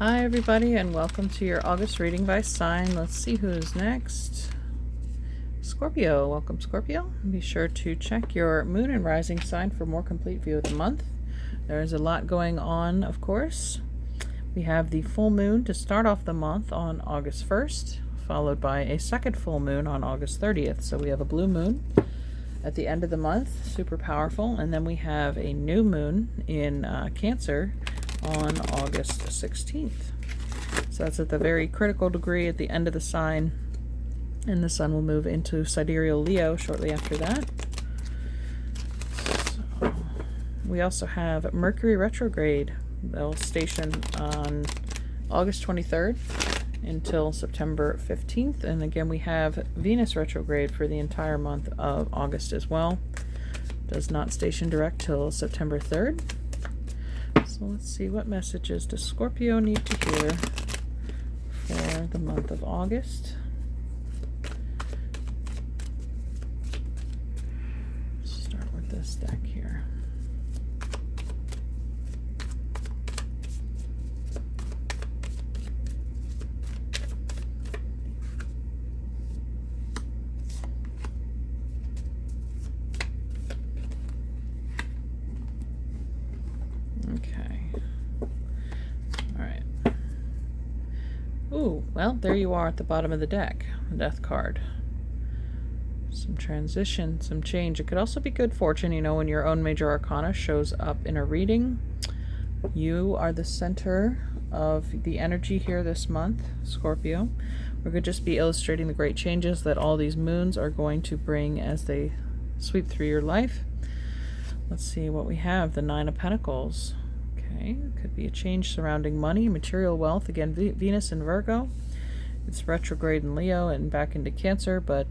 Hi everybody, and welcome to your August reading by sign. Let's see who's next. Scorpio. Welcome, Scorpio. Be sure to check your moon and rising sign for a more complete view of the month. There's a lot going on, of course. We have the full moon to start off the month on August 1st, followed by a second full moon on August 30th. So we have a blue moon at the end of the month, super powerful, and then we have a new moon in Cancer on August 16th. So that's at the very critical degree at the end of the sign, and the sun will move into sidereal Leo shortly after that. So we also have Mercury retrograde. They'll station on August 23rd until September 15th, and again we have Venus retrograde for the entire month of August as well. Does not station direct till September 3rd. So let's see, what messages does Scorpio need to hear for the month of August? Let's start with this deck here. Okay. All right. Ooh, well, there you are at the bottom of the deck. Death card. Some transition, some change. It could also be good fortune, you know, when your own major arcana shows up in a reading. You are the center of the energy here this month, Scorpio. We could just be illustrating the great changes that all these moons are going to bring as they sweep through your life. Let's see what we have. The Nine of Pentacles. Okay, could be a change surrounding money, material wealth. Again, Venus in Virgo. It's retrograde in Leo and back into Cancer, but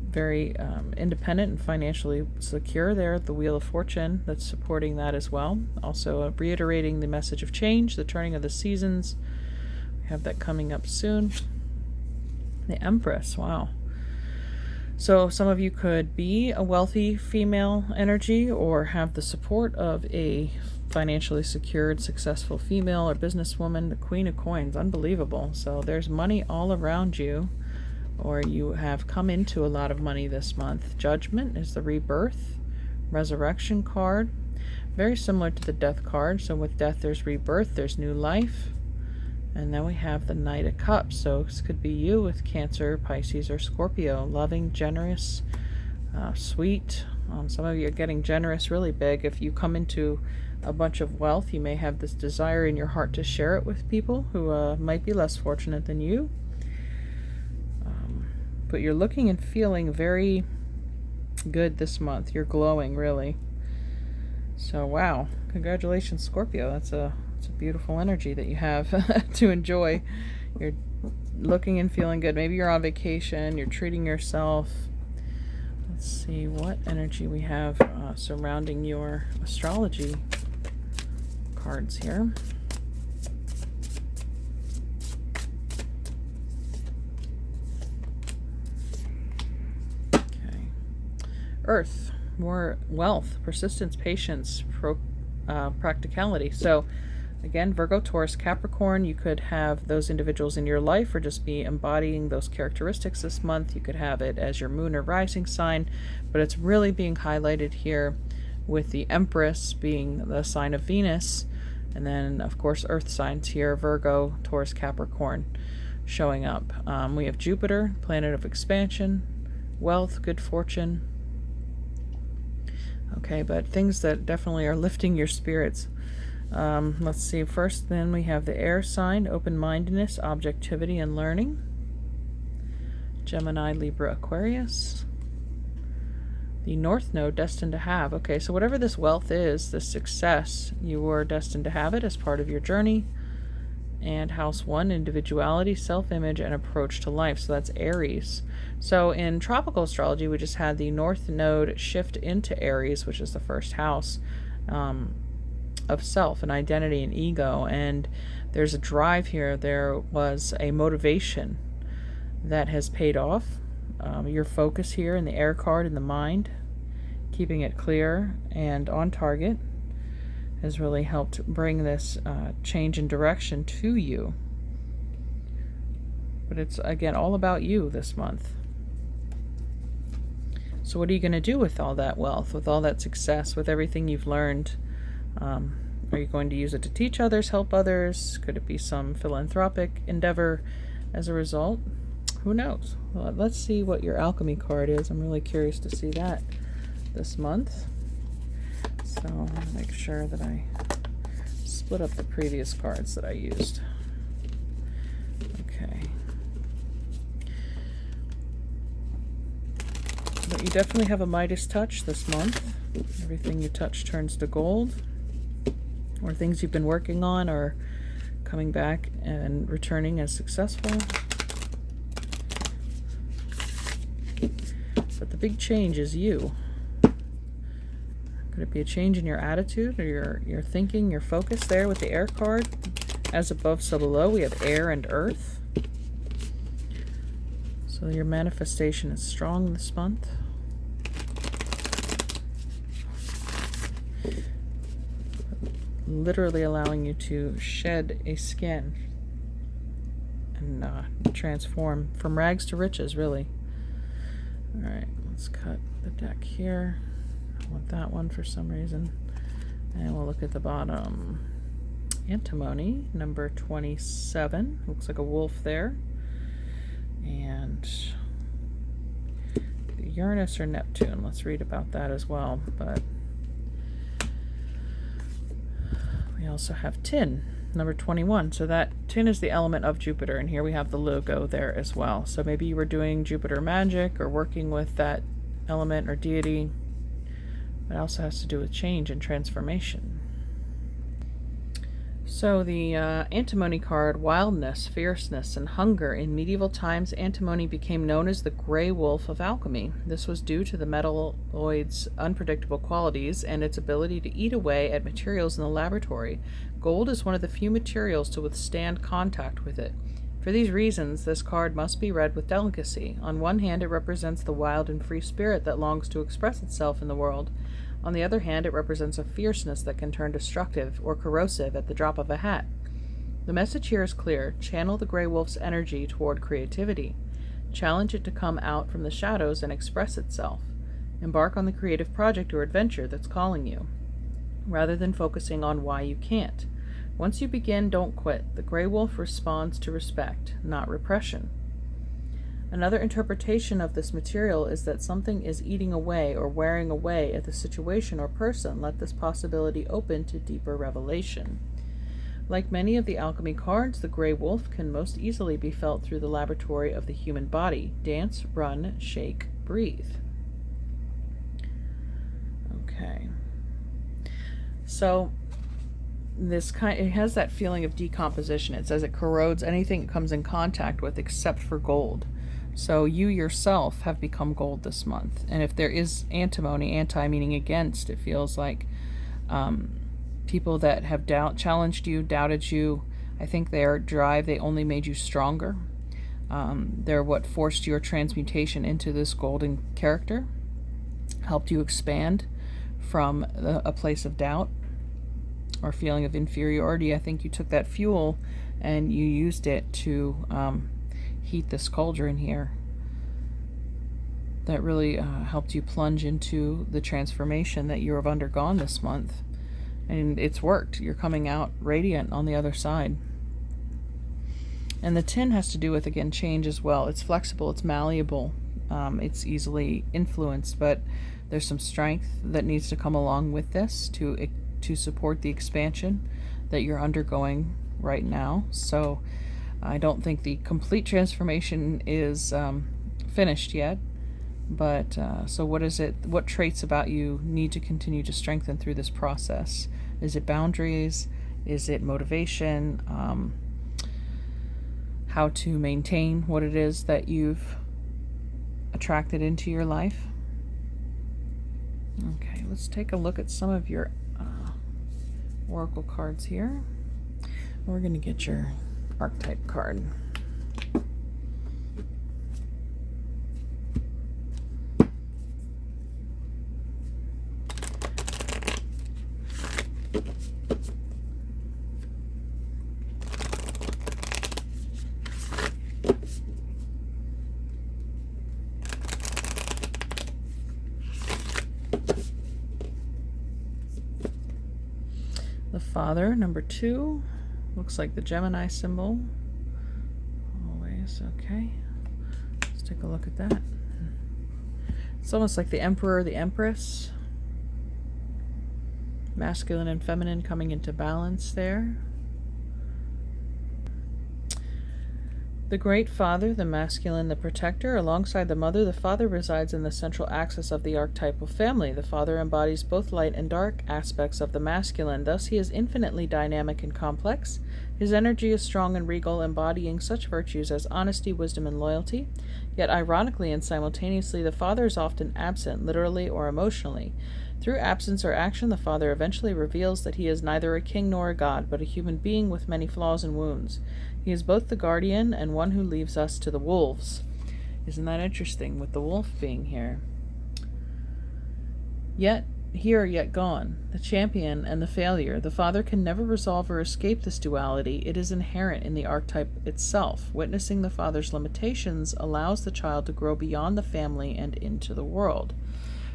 very independent and financially secure there at the Wheel of Fortune. That's supporting that as well. Also reiterating the message of change, the turning of the seasons. We have that coming up soon. The Empress. Wow. So some of you could be a wealthy female energy or have the support of a financially secured, successful female or businesswoman. The Queen of Coins, unbelievable. So there's money all around you, or you have come into a lot of money this month. Judgment is the rebirth, resurrection card. Very similar to the death card. So with death, there's rebirth, there's new life. And then we have the Knight of Cups. So this could be you with Cancer, Pisces, or Scorpio. Loving, generous, sweet. Some of you are getting generous really big. If you come into a bunch of wealth, you may have this desire in your heart to share it with people who might be less fortunate than you. But you're looking and feeling very good this month. You're glowing, really. So, wow. Congratulations, Scorpio. That's a beautiful energy that you have to enjoy. You're looking and feeling good. Maybe you're on vacation, you're treating yourself. Let's see what energy we have surrounding your astrology cards here. Okay. Earth, more wealth, persistence, patience, practicality. So again, Virgo, Taurus, Capricorn, you could have those individuals in your life or just be embodying those characteristics this month. You could have it as your moon or rising sign, but it's really being highlighted here with the Empress being the sign of Venus, and then, of course, earth signs here, Virgo, Taurus, Capricorn, showing up. We have Jupiter, planet of expansion, wealth, good fortune. Okay, but things that definitely are lifting your spirits. Let's see, first then we have the air sign, open-mindedness, objectivity, and learning. Gemini, Libra, Aquarius. The North Node, destined to have. Okay, so whatever this wealth is, this success, you were destined to have it as part of your journey. And House 1, individuality, self-image, and approach to life. So that's Aries. So in tropical astrology, we just had the North Node shift into Aries, which is the first house of self and identity and ego. And there's a drive here. There was a motivation that has paid off. Your focus here in the air card in the mind, keeping it clear and on target. has really helped bring this change in direction to you. But it's, again, all about you this month. So what are you going to do with all that wealth, with all that success, with everything you've learned? Are you going to use it to teach others, help others? Could it be some philanthropic endeavor as a result? Who knows? Well, let's see what your alchemy card is. I'm really curious to see that this month. So I'm going to make sure that I split up the previous cards that I used. Okay. But you definitely have a Midas touch this month. Everything you touch turns to gold, or things you've been working on are coming back and returning as successful. But the big change is you. Could it be a change in your attitude or your thinking, your focus there with the air card? As above, so below, we have air and earth. So your manifestation is strong this month. Literally allowing you to shed a skin and transform from rags to riches, really. All right, let's cut the deck here. I want that one for some reason. And we'll look at the bottom. Antimony, number 27. Looks like a wolf there. And Uranus or Neptune. Let's read about that as well. But we also have tin, number 21. So that tin is the element of Jupiter, and here we have the logo there as well. So maybe you were doing Jupiter magic or working with that element or deity. It also has to do with change and transformation. So the antimony card, wildness, fierceness, and hunger. In medieval times, antimony became known as the gray wolf of alchemy. This was due to the metalloid's unpredictable qualities and its ability to eat away at materials in the laboratory. Gold is one of the few materials to withstand contact with it. For these reasons, this card must be read with delicacy. On one hand, it represents the wild and free spirit that longs to express itself in the world. On the other hand, it represents a fierceness that can turn destructive or corrosive at the drop of a hat. The message here is clear. Channel the gray wolf's energy toward creativity. Challenge it to come out from the shadows and express itself. Embark on the creative project or adventure that's calling you, rather than focusing on why you can't. Once you begin, don't quit. The gray wolf responds to respect, not repression. Another interpretation of this material is that something is eating away or wearing away at the situation or person. Let this possibility open to deeper revelation. Like many of the alchemy cards, the gray wolf can most easily be felt through the laboratory of the human body. Dance, run, shake, breathe. Okay. So it has that feeling of decomposition. It says it corrodes anything it comes in contact with except for gold. So you yourself have become gold this month. And if there is antimony, anti meaning against, it feels like people that have challenged you, doubted you, I think their drive, they only made you stronger. They're what forced your transmutation into this golden character, helped you expand from a place of doubt or feeling of inferiority. I think you took that fuel and you used it to heat this cauldron here that really helped you plunge into the transformation that you have undergone this month. And it's worked. You're coming out radiant on the other side. And the tin has to do with, again, change as well. It's flexible, it's malleable, it's easily influenced, but there's some strength that needs to come along with this to support the expansion that you're undergoing right now. So I don't think the complete transformation is finished yet, but so what is it? What traits about you need to continue to strengthen through this process? Is it boundaries? Is it motivation? How to maintain what it is that you've attracted into your life? Okay, let's take a look at some of your oracle cards here. We're going to get your archetype card. Father, number 2. Looks like the Gemini symbol. Always, okay. Let's take a look at that. It's almost like the Emperor, the Empress. Masculine and feminine coming into balance there. The Great Father, the masculine, the protector. Alongside the mother, the father resides in the central axis of the archetypal family. The father embodies both light and dark aspects of the masculine. Thus, he is infinitely dynamic and complex. His energy is strong and regal, embodying such virtues as honesty, wisdom, and loyalty. Yet, ironically and simultaneously, the father is often absent, literally or emotionally. Through absence or action, the father eventually reveals that he is neither a king nor a god, but a human being with many flaws and wounds. He is both the guardian and one who leaves us to the wolves. Isn't that interesting, with the wolf being here? Yet gone, the champion and the failure. The father can never resolve or escape this duality. It is inherent in the archetype itself. Witnessing the father's limitations allows the child to grow beyond the family and into the world.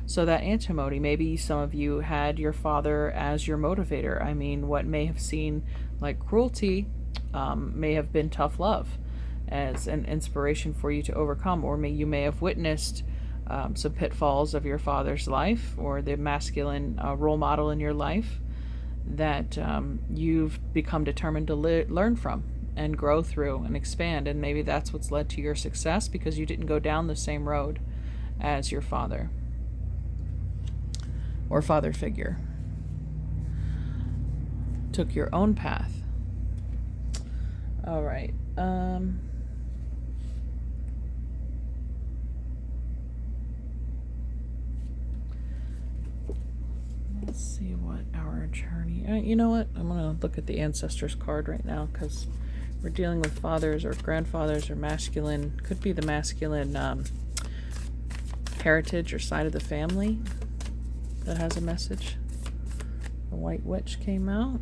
So that antinomy, maybe some of you had your father as your motivator. I mean, what may have seemed like cruelty may have been tough love as an inspiration for you to overcome. Or you may have witnessed some pitfalls of your father's life, or the masculine role model in your life that you've become determined to learn from and grow through and expand. And maybe that's what's led to your success, because you didn't go down the same road as your father or father figure. Took your own path. All right. Let's see what our journey... you know what? I'm going to look at the Ancestors card right now, because we're dealing with fathers or grandfathers or masculine. Could be the masculine heritage or side of the family that has a message. The White Witch came out.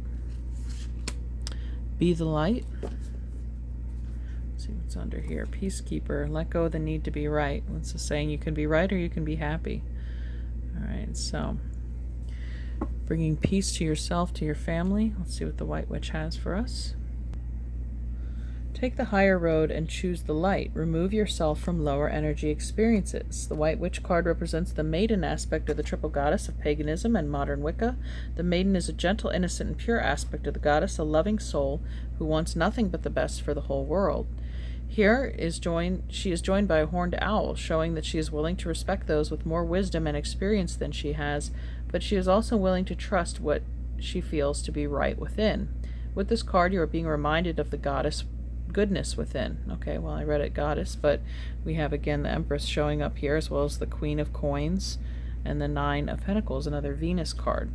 Be the light. Let's see what's under here. Peacekeeper. Let go of the need to be right. What's the saying? You can be right or you can be happy. All right, so bringing peace to yourself, to your family. Let's see what the White Witch has for us. Take the higher road and choose the light. Remove yourself from lower energy experiences. The White Witch card represents the maiden aspect of the triple goddess of paganism and modern Wicca. The maiden is a gentle, innocent, and pure aspect of the goddess, a loving soul who wants nothing but the best for the whole world. She is joined by a horned owl, showing that she is willing to respect those with more wisdom and experience than she has, but she is also willing to trust what she feels to be right within. With this card, you are being reminded of the goddess goodness within. Okay, well, I read it goddess, but we have again the Empress showing up here, as well as the Queen of Coins and the Nine of Pentacles, another Venus card.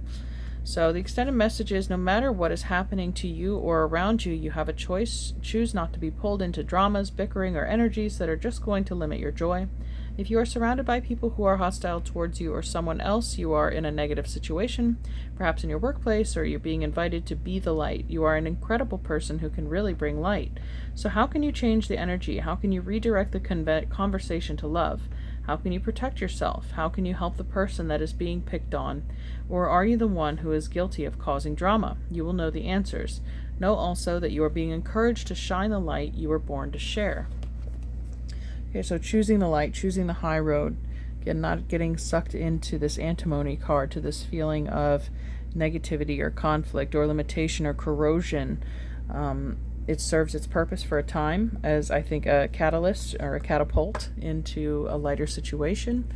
So the extended message is, no matter what is happening to you or around you, you have a choice. Choose not to be pulled into dramas, bickering, or energies that are just going to limit your joy. If you are surrounded by people who are hostile towards you or someone else, you are in a negative situation, perhaps in your workplace, or you're being invited to be the light. You are an incredible person who can really bring light. So how can you change the energy? How can you redirect the conversation to love? How can you protect yourself? How can you help the person that is being picked on? Or are you the one who is guilty of causing drama? You will know the answers. Know also that you are being encouraged to shine the light you were born to share. Okay, so choosing the light, choosing the high road. Again, not getting sucked into this antimony card, to this feeling of negativity or conflict or limitation or corrosion. It serves its purpose for a time as, I think, a catalyst or a catapult into a lighter situation,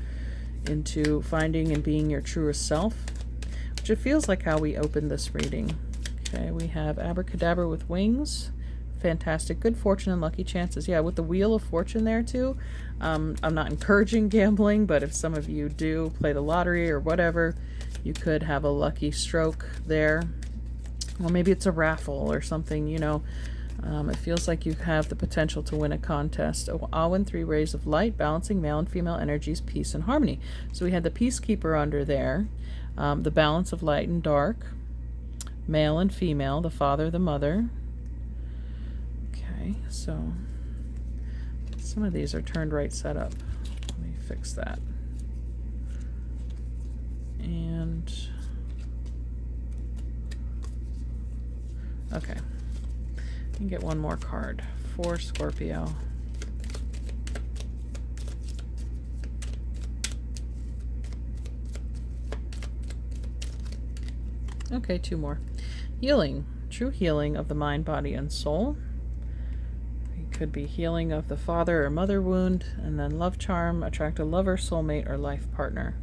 into finding and being your truest self, which it feels like how we opened this reading. Okay, we have Abracadabra with wings. Fantastic. Good fortune and lucky chances. Yeah, with the Wheel of Fortune there too. I'm not encouraging gambling, but if some of you do play the lottery or whatever, you could have a lucky stroke there. Or maybe it's a raffle or something, you know. It feels like you have the potential to win a contest. Awen, 3 rays of light, balancing male and female energies, peace and harmony. So we had the Peacekeeper under there, the balance of light and dark, male and female, the father, the mother. Okay, so some of these are turned right set up. Let me fix that. And Okay. You can get one more card for Scorpio. Okay, two more. Healing. True healing of the mind, body, and soul. It could be healing of the father or mother wound, and then love charm, attract a lover, soulmate, or life partner.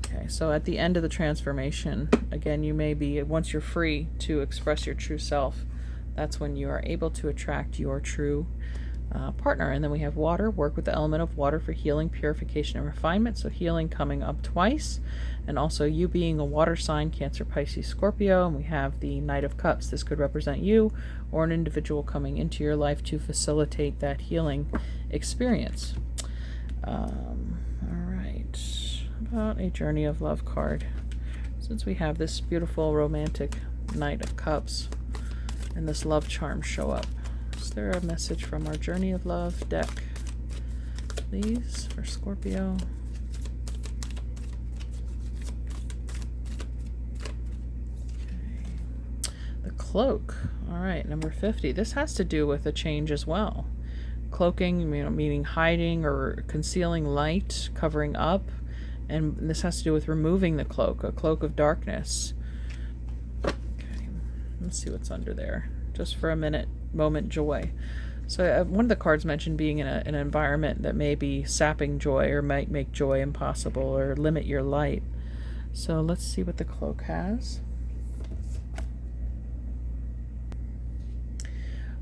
Okay, so at the end of the transformation, again, you may be, once you're free to express your true self, that's when you are able to attract your true partner. And then we have water. Work with the element of water for healing, purification, and refinement. So healing coming up twice. And also you being a water sign, Cancer, Pisces, Scorpio. And we have the Knight of Cups. This could represent you or an individual coming into your life to facilitate that healing experience. All right. How about a Journey of Love card? Since we have this beautiful romantic Knight of Cups and this love charm show up, is there a message from our Journey of Love deck, please, for Scorpio? Okay. The cloak. All right, number 50. This has to do with a change as well. Cloaking, meaning hiding or concealing light, covering up. And this has to do with removing the cloak, a cloak of darkness. Okay, let's see what's under there. Just for a moment joy. So one of the cards mentioned being in an environment that may be sapping joy or might make joy impossible or limit your light. So let's see what the cloak has.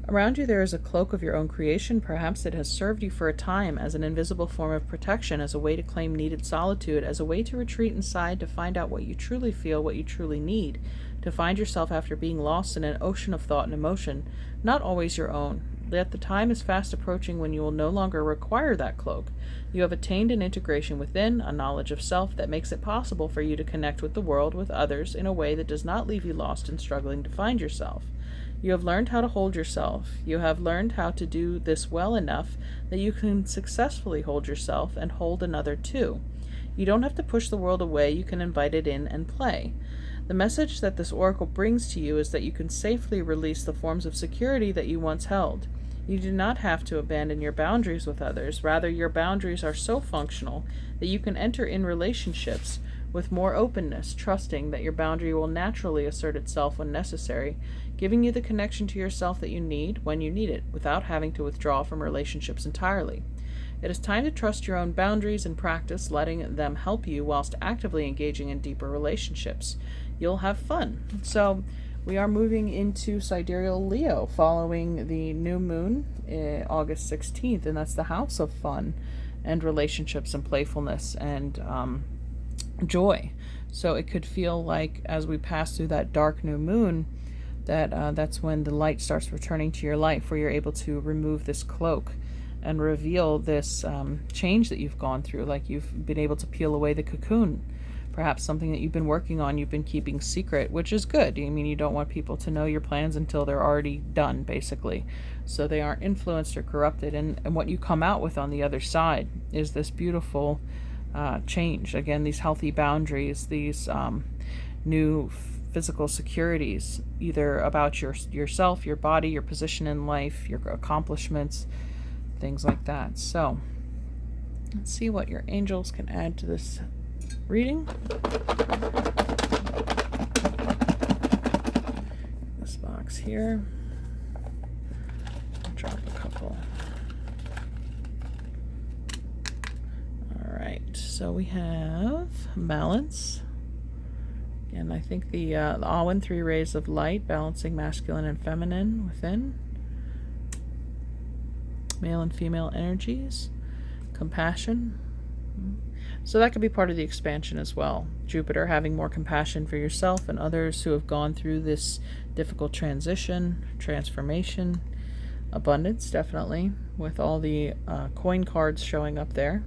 Around you there is a cloak of your own creation. Perhaps it has served you for a time as an invisible form of protection, as a way to claim needed solitude, as a way to retreat inside to find out what you truly feel, what you truly need, to find yourself after being lost in an ocean of thought and emotion, not always your own. Yet the time is fast approaching when you will no longer require that cloak. You have attained an integration within, a knowledge of self that makes it possible for you to connect with the world, with others, in a way that does not leave you lost and struggling to find yourself. You have learned how to hold yourself. You have learned how to do this well enough that you can successfully hold yourself and hold another too. You don't have to push the world away, you can invite it in and play. The message that this oracle brings to you is that you can safely release the forms of security that you once held. You do not have to abandon your boundaries with others. Rather, your boundaries are so functional that you can enter in relationships with more openness, trusting that your boundary will naturally assert itself when necessary, giving you the connection to yourself that you need when you need it, without having to withdraw from relationships entirely. It is time to trust your own boundaries and practice letting them help you whilst actively engaging in deeper relationships. You'll have fun. So we are moving into sidereal Leo following the new moon, August 16th, and that's the house of fun and relationships and playfulness and joy. So it could feel like as we pass through that dark new moon that that's when the light starts returning to your life, where you're able to remove this cloak and reveal this change that you've gone through, like you've been able to peel away the cocoon, perhaps something that you've been working on, you've been keeping secret, which is good. I mean, you don't want people to know your plans until they're already done, basically, so they aren't influenced or corrupted. And what you come out with on the other side is this beautiful change. Again, these healthy boundaries, these new physical securities, either about yourself, your body, your position in life, your accomplishments, things like that. So let's see what your angels can add to this reading. This box here. I'll drop a couple. All right, so we have balance. And I think the Awen, 3 rays of light, balancing masculine and feminine within. Male and female energies. Compassion. So that could be part of the expansion as well. Jupiter having more compassion for yourself and others who have gone through this difficult transition, transformation. Abundance, definitely, with all the coin cards showing up there.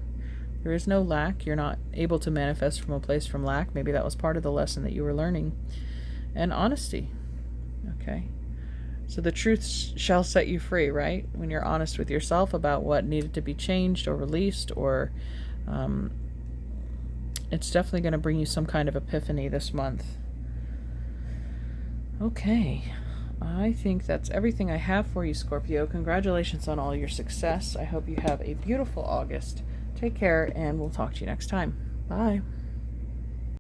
There is no lack. You're not able to manifest from a place from lack. Maybe that was part of the lesson that you were learning. And honesty. Okay. So the truth shall set you free, right? When you're honest with yourself about what needed to be changed or released, or it's definitely going to bring you some kind of epiphany this month. Okay. I think that's everything I have for you, Scorpio. Congratulations on all your success. I hope you have a beautiful August. Take care, and we'll talk to you next time. Bye.